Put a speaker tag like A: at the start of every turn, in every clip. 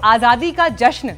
A: आजादी का जश्न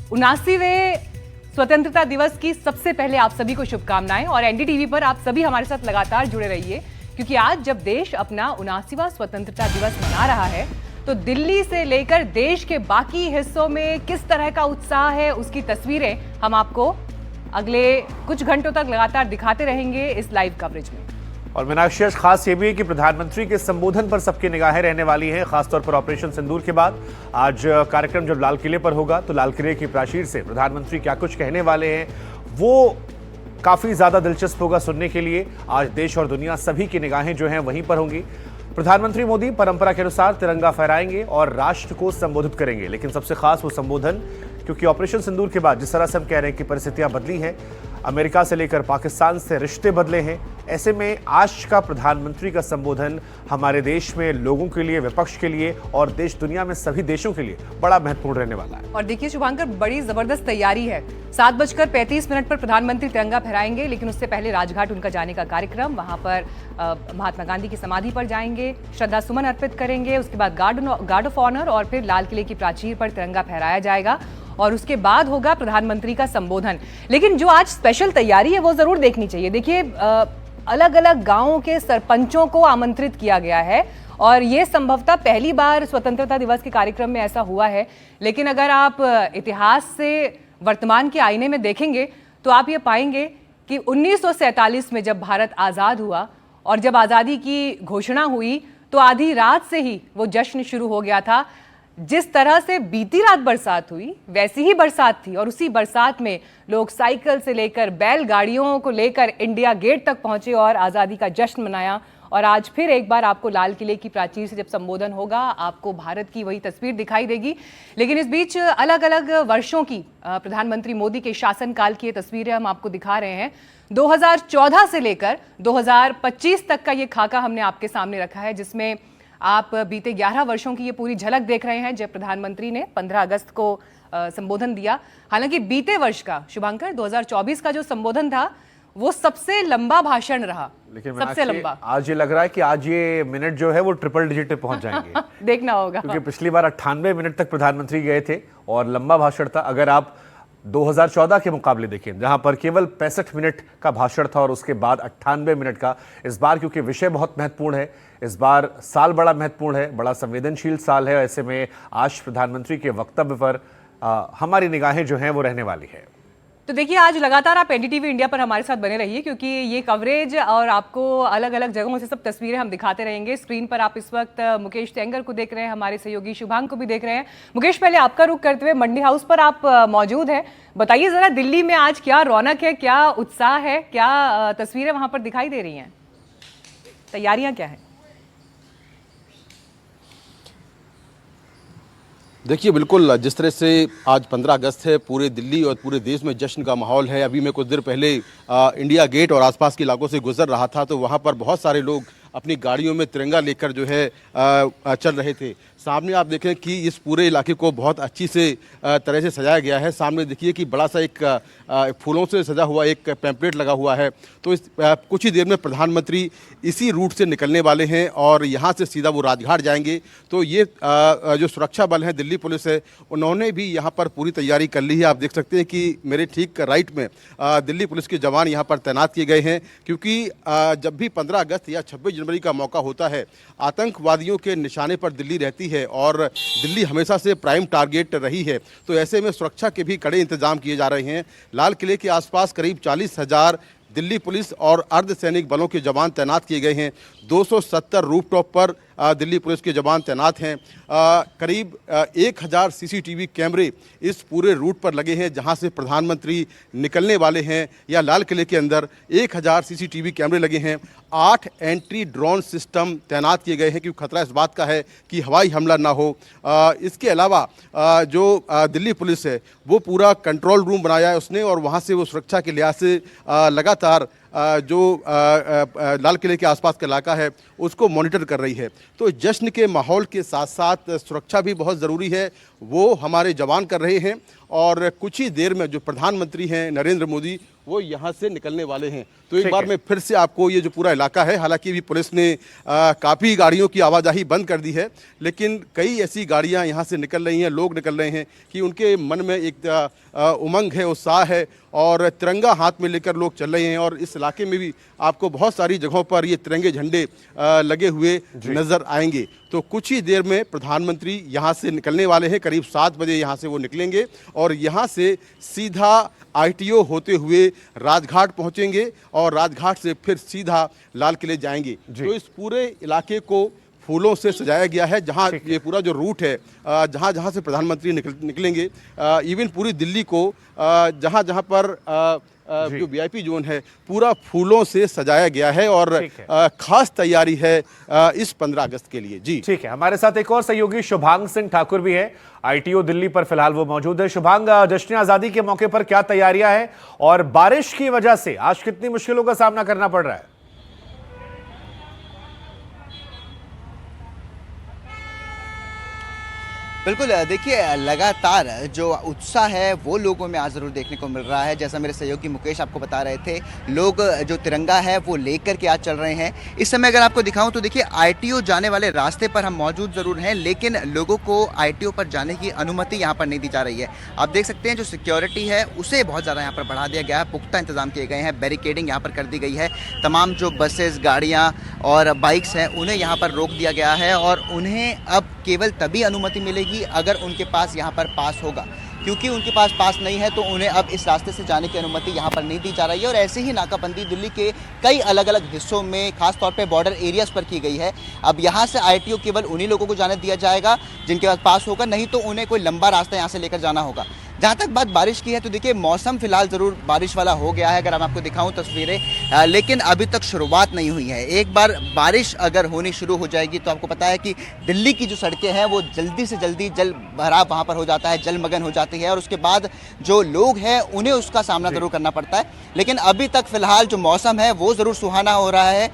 A: 79वें स्वतंत्रता दिवस की सबसे पहले आप सभी को शुभकामनाएं। और एनडीटीवी पर आप सभी हमारे साथ लगातार जुड़े रहिए, क्योंकि आज जब देश अपना 79वां स्वतंत्रता दिवस मना रहा है तो दिल्ली से लेकर देश के बाकी हिस्सों में किस तरह का उत्साह है, उसकी तस्वीरें हम आपको अगले कुछ घंटों तक लगातार दिखाते रहेंगे इस लाइव कवरेज में।
B: और मीनाक्षी, खास ये भी है कि प्रधानमंत्री के संबोधन पर सबकी निगाहें रहने वाली हैं, खासतौर पर ऑपरेशन सिंदूर के बाद। आज कार्यक्रम जब लाल किले पर होगा तो लाल किले की प्राचीर से प्रधानमंत्री क्या कुछ कहने वाले हैं वो काफी ज्यादा दिलचस्प होगा सुनने के लिए। आज देश और दुनिया सभी की निगाहें जो हैं वहीं पर होंगी। प्रधानमंत्री मोदी परंपरा के अनुसार तिरंगा फहराएंगे और राष्ट्र को संबोधित करेंगे, लेकिन सबसे खास वो संबोधन, क्योंकि ऑपरेशन सिंदूर के बाद जिस तरह से हम कह रहे हैं कि परिस्थितियां बदली हैं, अमेरिका से लेकर पाकिस्तान से रिश्ते बदले हैं, ऐसे में आज का प्रधानमंत्री का संबोधन हमारे देश में लोगों के लिए, विपक्ष के लिए और देश दुनिया में सभी देशों के लिए बड़ा महत्वपूर्ण रहने वाला है।
A: और देखिए शुभांकर, बड़ी जबरदस्त तैयारी है। 7:35 पर प्रधानमंत्री तिरंगा फहराएंगे, लेकिन उससे पहले राजघाट उनका जाने का कार्यक्रम, वहां पर महात्मा गांधी की समाधि पर जाएंगे, श्रद्धा सुमन अर्पित करेंगे, उसके बाद गार्ड ऑफ ऑनर और फिर लाल किले की प्राचीर पर तिरंगा फहराया जाएगा और उसके बाद होगा प्रधानमंत्री का संबोधन। लेकिन जो आज स्पेशल तैयारी है वो जरूर देखनी चाहिए। देखिए, अलग अलग गांवों के सरपंचों को आमंत्रित किया गया है और ये संभवतः पहली बार स्वतंत्रता दिवस के कार्यक्रम में ऐसा हुआ है। लेकिन अगर आप इतिहास से वर्तमान के आईने में देखेंगे तो आप ये पाएंगे कि 1947 में जब भारत आज़ाद हुआ और जब आज़ादी की घोषणा हुई तो आधी रात से ही वो जश्न शुरू हो गया था। जिस तरह से बीती रात बरसात हुई वैसी ही बरसात थी और उसी बरसात में लोग साइकिल से लेकर बैलगाड़ियों को लेकर इंडिया गेट तक पहुंचे और आज़ादी का जश्न मनाया। और आज फिर एक बार आपको लाल किले की प्राचीर से जब संबोधन होगा आपको भारत की वही तस्वीर दिखाई देगी। लेकिन इस बीच अलग अलग वर्षों की प्रधानमंत्री मोदी के शासनकाल की ये तस्वीरें हम आपको दिखा रहे हैं। 2014 से लेकर 2025 तक का ये खाका हमने आपके सामने रखा है, जिसमें आप बीते 11 वर्षों की ये पूरी झलक देख रहे हैं जब प्रधानमंत्री ने 15 अगस्त को संबोधन दिया। हालांकि बीते वर्ष का शुभांकर 2024 का जो संबोधन था वो सबसे लंबा भाषण रहा,
B: लेकिन
A: सबसे लंबा।
B: आज ये लग रहा है कि आज ये मिनट जो है वो ट्रिपल डिजिट पे पहुंच जाएंगे।
A: देखना होगा,
B: क्योंकि पिछली बार 98 मिनट तक प्रधानमंत्री गए थे और लंबा भाषण था। अगर आप 2014 के मुकाबले देखें जहां पर केवल 65 मिनट का भाषण था और उसके बाद 98 मिनट का, इस बार क्योंकि विषय बहुत महत्वपूर्ण है, इस बार साल बड़ा महत्वपूर्ण है, बड़ा संवेदनशील साल है, ऐसे में आज प्रधानमंत्री के वक्तव्य पर हमारी निगाहें जो हैं वो रहने वाली है।
A: तो देखिए, आज लगातार आप एनडीटीवी इंडिया पर हमारे साथ बने रहिए, क्योंकि ये कवरेज और आपको अलग अलग जगहों से सब तस्वीरें हम दिखाते रहेंगे। स्क्रीन पर आप इस वक्त मुकेश टेंगर को देख रहे हैं, हमारे सहयोगी शुभांग को भी देख रहे हैं। मुकेश, पहले आपका रुख करते हुए मंडी हाउस पर आप मौजूद हैं, बताइए जरा दिल्ली में आज क्या रौनक है, क्या उत्साह है, क्या तस्वीरें वहां पर दिखाई दे रही हैं, तैयारियां क्या है?
C: देखिए, बिल्कुल जिस तरह से आज 15 अगस्त है, पूरे दिल्ली और पूरे देश में जश्न का माहौल है। अभी मैं कुछ देर पहले इंडिया गेट और आसपास के इलाकों से गुजर रहा था तो वहाँ पर बहुत सारे लोग अपनी गाड़ियों में तिरंगा लेकर जो है चल रहे थे। सामने आप देखें कि इस पूरे इलाके को बहुत अच्छी से तरह से सजाया गया है। सामने देखिए कि बड़ा सा एक फूलों से सजा हुआ एक पैम्पलेट लगा हुआ है। तो इस कुछ ही देर में प्रधानमंत्री इसी रूट से निकलने वाले हैं और यहाँ से सीधा वो राजघाट जाएंगे। तो ये जो सुरक्षा बल है, दिल्ली पुलिस है, उन्होंने भी यहाँ पर पूरी तैयारी कर ली है। आप देख सकते हैं कि मेरे ठीक राइट में दिल्ली पुलिस के जवान यहाँ पर तैनात किए गए हैं, क्योंकि जब भी 15 अगस्त या 26 जनवरी का मौका होता है, आतंकवादियों के निशाने पर दिल्ली रहती है और दिल्ली हमेशा से प्राइम टारगेट रही है। तो ऐसे में सुरक्षा के भी कड़े इंतजाम किए जा रहे हैं। लाल किले के आसपास करीब 40,000 दिल्ली पुलिस और अर्धसैनिक बलों के जवान तैनात किए गए हैं। 270 रूफटॉप पर दिल्ली पुलिस के जवान तैनात हैं। करीब 1000 सीसीटीवी कैमरे इस पूरे रूट पर लगे हैं जहां से प्रधानमंत्री निकलने वाले हैं, या लाल किले के अंदर 1000 सीसीटीवी कैमरे लगे हैं। 8 एंट्री ड्रोन सिस्टम तैनात किए गए हैं, क्योंकि खतरा इस बात का है कि हवाई हमला ना हो। इसके अलावा जो दिल्ली पुलिस है वो पूरा कंट्रोल रूम बनाया है उसने, और वहाँ से वो सुरक्षा के लिहाज से लगातार जो लाल किले के आसपास का इलाका है उसको मॉनिटर कर रही है। तो जश्न के माहौल के साथ साथ सुरक्षा भी बहुत ज़रूरी है, वो हमारे जवान कर रहे हैं। और कुछ ही देर में जो प्रधानमंत्री हैं नरेंद्र मोदी, वो यहाँ से निकलने वाले हैं। तो एक बार मैं फिर से आपको ये जो पूरा इलाका है, हालांकि अभी पुलिस ने काफ़ी गाड़ियों की आवाजाही बंद कर दी है, लेकिन कई ऐसी गाड़ियाँ यहाँ से निकल रही हैं, लोग निकल रहे हैं कि उनके मन में एक उमंग है, उत्साह है और तिरंगा हाथ में लेकर लोग चल रहे हैं। और इस इलाके में भी आपको बहुत सारी जगहों पर ये तिरंगे झंडे लगे हुए नजर आएंगे। तो कुछ ही देर में प्रधानमंत्री यहाँ से निकलने वाले हैं, करीब 7 बजे यहाँ से वो निकलेंगे और यहाँ से सीधा ITO होते हुए राजघाट पहुँचेंगे और राजघाट से फिर सीधा लाल किले जाएंगे। तो इस पूरे इलाके को फूलों से सजाया गया है, जहां ये पूरा जो रूट है, जहां जहां से प्रधानमंत्री निकलेंगे, इवन पूरी दिल्ली को जहां जहां पर जो VIP जोन है पूरा फूलों से सजाया गया है और खास तैयारी है इस 15 अगस्त के लिए। जी
B: ठीक है, हमारे साथ एक और सहयोगी शुभांग सिंह ठाकुर भी है, ITO दिल्ली पर फिलहाल वो मौजूद है। शुभांग, जश्न आजादी के मौके पर क्या तैयारियां हैं और बारिश की वजह से आज कितनी मुश्किलों का सामना करना पड़ रहा है?
D: बिल्कुल, देखिए लगातार जो उत्साह है वो लोगों में आज ज़रूर देखने को मिल रहा है। जैसा मेरे सहयोगी मुकेश आपको बता रहे थे, लोग जो तिरंगा है वो लेकर के आज चल रहे हैं। इस समय अगर आपको दिखाऊं तो देखिए ITO जाने वाले रास्ते पर हम मौजूद ज़रूर हैं, लेकिन लोगों को ITO पर जाने की अनुमति यहाँ पर नहीं दी जा रही है। आप देख सकते हैं जो सिक्योरिटी है उसे बहुत ज़्यादा यहाँ पर बढ़ा दिया गया है, पुख्ता इंतजाम किए गए हैं, बैरिकेडिंग यहाँ पर कर दी गई है। तमाम जो बसेस, गाड़ियाँ और बाइक्स हैं उन्हें यहाँ पर रोक दिया गया है और उन्हें अब केवल तभी अनुमति मिलेगी अगर उनके पास यहाँ पर पास होगा, क्योंकि उनके पास पास नहीं है तो उन्हें अब इस रास्ते से जाने की अनुमति यहाँ पर नहीं दी जा रही है। और ऐसे ही नाकाबंदी दिल्ली के कई अलग अलग हिस्सों में, खासतौर पे बॉर्डर एरियाज पर की गई है। अब यहाँ से ITO केवल उन्हीं लोगों को जाने दिया जाएगा जिनके पास पास होगा, नहीं तो उन्हें कोई लंबा रास्ता यहाँ से लेकर जाना होगा। जहाँ तक बात बारिश की है तो देखिए मौसम फिलहाल ज़रूर बारिश वाला हो गया है, अगर मैं आपको दिखाऊं तस्वीरें, लेकिन अभी तक शुरुआत नहीं हुई है। एक बार बारिश अगर होनी शुरू हो जाएगी तो आपको पता है कि दिल्ली की जो सड़कें हैं वो जल्दी से जल्दी जल भराव वहाँ पर हो जाता है, जलमग्न हो जाती है और उसके बाद जो लोग हैं उन्हें उसका सामना ज़रूर करना पड़ता है। लेकिन अभी तक फिलहाल जो मौसम है वो ज़रूर सुहाना हो रहा है,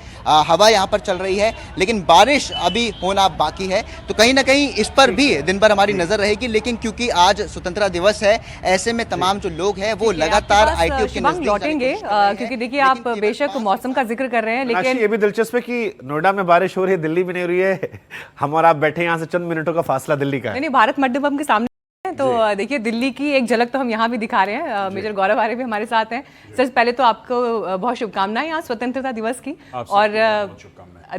D: हवा यहाँ पर चल रही है, लेकिन बारिश अभी होना बाकी है। तो कहीं ना कहीं इस पर भी दिन भर हमारी नज़र रहेगी। लेकिन क्योंकि आज स्वतंत्रता दिवस है, ऐसे में तमाम जो लोग हैं वो लगातार ITO के नजदीक
A: लौटेंगे, क्योंकि देखिए आप बेशक मौसम का जिक्र कर रहे हैं, लेकिन
B: ये भी दिलचस्प है कि नोएडा में बारिश हो रही है, दिल्ली में नहीं हो रही है। हम और आप बैठे यहाँ से चंद मिनटों का फासला दिल्ली का है।
A: नहीं, भारत मंडपम के सामने है, तो देखिए दिल्ली की एक झलक तो हम यहाँ भी दिखा रहे हैं। मेजर गौरव आर्य भी हमारे साथ हैं। सर, पहले तो आपको बहुत शुभकामनाएं आज स्वतंत्रता दिवस की। और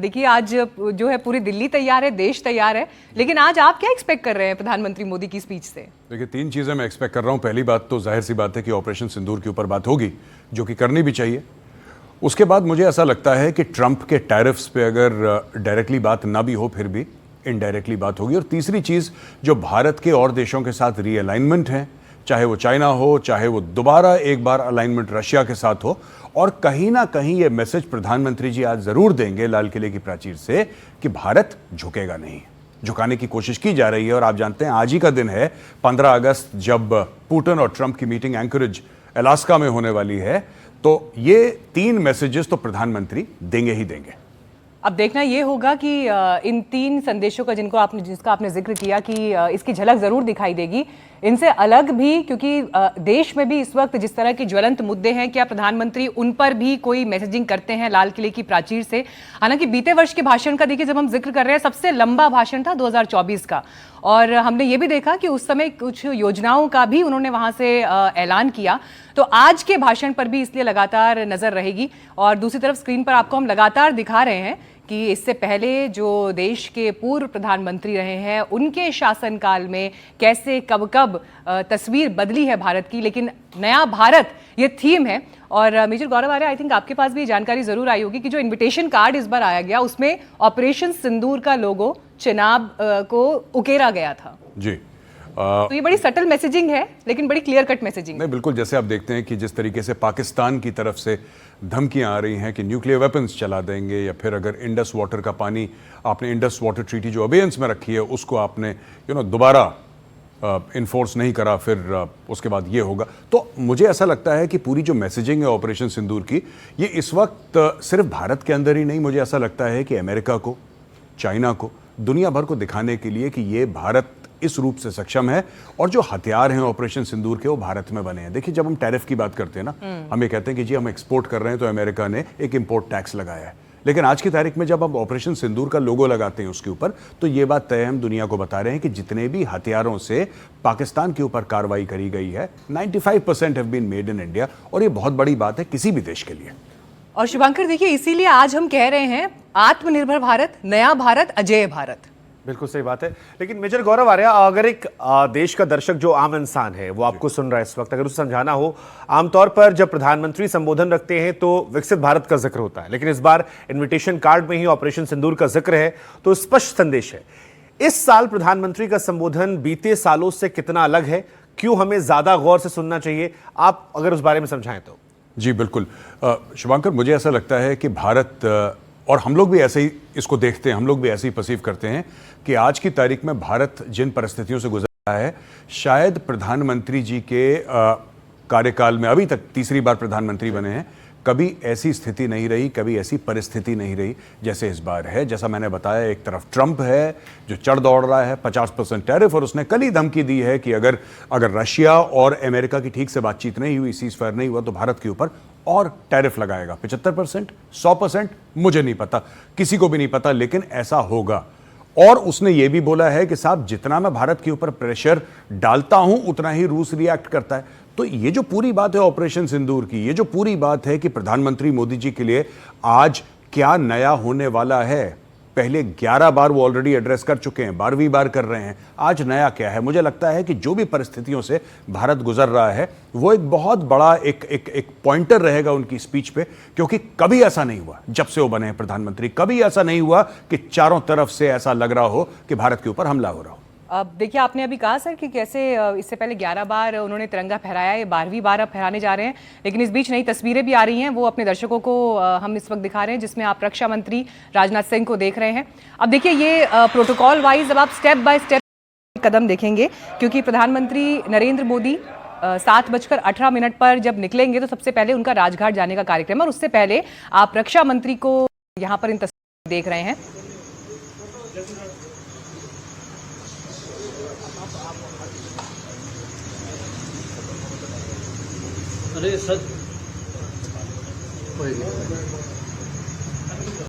A: देखिए आज जो है पूरी दिल्ली तैयार है, देश तैयार है, लेकिन आज आप क्या एक्सपेक्ट कर रहे हैं प्रधानमंत्री मोदी की स्पीच से?
E: देखिए 3 चीज़ें मैं एक्सपेक्ट कर रहा हूं। पहली बात तो जाहिर सी बात है कि ऑपरेशन सिंदूर के ऊपर बात होगी, जो कि करनी भी चाहिए। उसके बाद मुझे ऐसा लगता है कि ट्रंप के टैरिफ्स पे अगर डायरेक्टली बात ना भी हो फिर भी इनडायरेक्टली बात होगी। और तीसरी चीज़, जो भारत के और देशों के साथ रीअलाइनमेंट है, चाहे वो चाइना हो, चाहे वो दोबारा एक बार अलाइनमेंट रशिया के साथ हो, और कहीं ना कहीं ये मैसेज प्रधानमंत्री जी आज जरूर देंगे लाल किले की प्राचीर से कि भारत झुकेगा नहीं। झुकाने की कोशिश की जा रही है और आप जानते हैं आज ही का दिन है 15 अगस्त, जब पुतिन और ट्रंप की मीटिंग एंकरेज अलास्का में होने वाली है। तो ये 3 मैसेजेस तो प्रधानमंत्री देंगे ही देंगे।
A: अब देखना ये होगा कि इन 3 संदेशों का जिसका आपने जिक्र किया कि इसकी झलक जरूर दिखाई देगी, इनसे अलग भी, क्योंकि देश में भी इस वक्त जिस तरह के ज्वलंत मुद्दे हैं, क्या प्रधानमंत्री उन पर भी कोई मैसेजिंग करते हैं लाल किले की प्राचीर से? हालांकि बीते वर्ष के भाषण का देखिए, जब हम जिक्र कर रहे हैं, सबसे लंबा भाषण था 2024 का, और हमने ये भी देखा कि उस समय कुछ योजनाओं का भी उन्होंने वहां से ऐलान किया। तो आज के भाषण पर भी इसलिए लगातार नजर रहेगी। और दूसरी तरफ स्क्रीन पर आपको हम लगातार दिखा रहे हैं कि इससे पहले जो देश के पूर्व प्रधानमंत्री रहे हैं, उनके शासनकाल में कैसे कब कब तस्वीर बदली है भारत की। लेकिन नया भारत ये थीम है। और major Gaurav Arya, I think आपके पास भी जानकारी जरूर आई होगी कि जो इनविटेशन कार्ड इस बार आया गया, उसमें ऑपरेशन सिंदूर का लोगो चिनाब को उकेरा गया था।
E: जी,
A: तो ये बड़ी सटल मैसेजिंग है, लेकिन बड़ी क्लियर कट मैसेजिंग।
E: नहीं, बिल्कुल, जैसे आप देखते हैं कि जिस तरीके से पाकिस्तान की तरफ से धमकियां आ रही हैं कि न्यूक्लियर वेपन्स चला देंगे, या फिर अगर इंडस वाटर का पानी, आपने इंडस वाटर ट्रीटी जो अबेयंस में रखी है उसको आपने दोबारा इन्फोर्स नहीं करा, फिर उसके बाद ये होगा। तो मुझे ऐसा लगता है कि पूरी जो मैसेजिंग है ऑपरेशन सिंदूर की, ये इस वक्त सिर्फ भारत के अंदर ही नहीं, मुझे ऐसा लगता है कि अमेरिका को, चाइना को, दुनिया भर को दिखाने के लिए कि ये भारत इस रूप से सक्षम है और जो हथियार हैं ऑपरेशन सिंदूर के वो भारत में बने हैं। देखिए, जब हम टैरिफ की बात करते हैं ना, हम ये कहते हैं कि जी हम एक्सपोर्ट कर रहे हैं तो अमेरिका ने एक इंपोर्ट टैक्स लगाया है, लेकिन आज की तारीख में जब हम ऑपरेशन सिंदूर का लोगो लगाते हैं उसके ऊपर, तो ये बात तय हम दुनिया को बता रहे हैं कि जितने भी हथियारों से पाकिस्तान के ऊपर कार्रवाई करी गई है 95% have been made in India, और ये बहुत बड़ी बात है किसी भी देश के लिए।
A: और शुभांकर देखिए, इसीलिए आज हम कह रहे हैं आत्मनिर्भर भारत, नया भारत, अजेय भारत।
B: बिल्कुल सही बात है। लेकिन मेजर गौरव आर्य, अगर एक देश का दर्शक जो आम इंसान है वो आपको सुन रहा है इस वक्त, अगर उसे समझाना हो, आमतौर पर जब प्रधानमंत्री संबोधन रखते हैं तो विकसित भारत का जिक्र होता है, लेकिन इस बार इन्विटेशन कार्ड में ही ऑपरेशन सिंदूर का जिक्र है, तो स्पष्ट संदेश है। इस साल प्रधानमंत्री का संबोधन बीते सालों से कितना अलग है, क्यों हमें ज्यादा गौर से सुनना चाहिए, आप अगर उस बारे में समझाएं तो।
E: जी बिल्कुल शुभांकर, मुझे ऐसा लगता है कि भारत, और हम लोग भी ऐसे ही इसको देखते हैं, हम लोग भी ऐसे ही परसीव करते हैं कि आज की तारीख में भारत जिन परिस्थितियों से गुजर रहा है, शायद प्रधानमंत्री जी के कार्यकाल में, अभी तक तीसरी बार प्रधानमंत्री बने हैं, कभी ऐसी स्थिति नहीं रही, कभी ऐसी परिस्थिति नहीं रही जैसे इस बार है। जैसा मैंने बताया, एक तरफ ट्रंप है जो चढ़ दौड़ रहा है 50% टैरिफ, और उसने कल ही धमकी दी है कि अगर रशिया और अमेरिका की ठीक से बातचीत नहीं हुई, सीज फायर नहीं हुआ, तो भारत के ऊपर और टैरिफ लगाएगा। 75%, 100%, मुझे नहीं पता, किसी को भी नहीं पता, लेकिन ऐसा होगा। और उसने ये भी बोला है कि साहब, जितना मैं भारत के ऊपर प्रेशर डालता हूं उतना ही रूस रिएक्ट करता है। तो ये जो पूरी बात है ऑपरेशन सिंदूर की, ये जो पूरी बात है कि प्रधानमंत्री मोदी जी के लिए आज क्या नया होने वाला है, पहले 11 बार वो ऑलरेडी एड्रेस कर चुके हैं, 12वीं बार कर रहे हैं, आज नया क्या है। मुझे लगता है कि जो भी परिस्थितियों से भारत गुजर रहा है वो एक बहुत बड़ा एक पॉइंटर रहेगा उनकी स्पीच पे, क्योंकि कभी ऐसा नहीं हुआ जब से वो बने हैं प्रधानमंत्री, कभी ऐसा नहीं हुआ कि चारों तरफ से ऐसा लग रहा हो कि भारत के ऊपर हमला हो रहा हो।
A: अब देखिए, आपने अभी कहा सर कि कैसे इससे पहले 11 बार उन्होंने तिरंगा फहराया, ये 12वीं बार अब फहराने जा रहे हैं, लेकिन इस बीच नई तस्वीरें भी आ रही हैं, वो अपने दर्शकों को हम इस वक्त दिखा रहे हैं, जिसमें आप रक्षा मंत्री राजनाथ सिंह को देख रहे हैं। अब देखिए, ये प्रोटोकॉल वाइज अब आप स्टेप बाय स्टेप कदम देखेंगे, क्योंकि प्रधानमंत्री नरेंद्र मोदी 7:18 पर जब निकलेंगे तो सबसे पहले उनका राजघाट जाने का कार्यक्रम है, और उससे पहले आप रक्षा मंत्री को यहाँ पर इन तस्वीरें देख रहे हैं।
F: अरे सर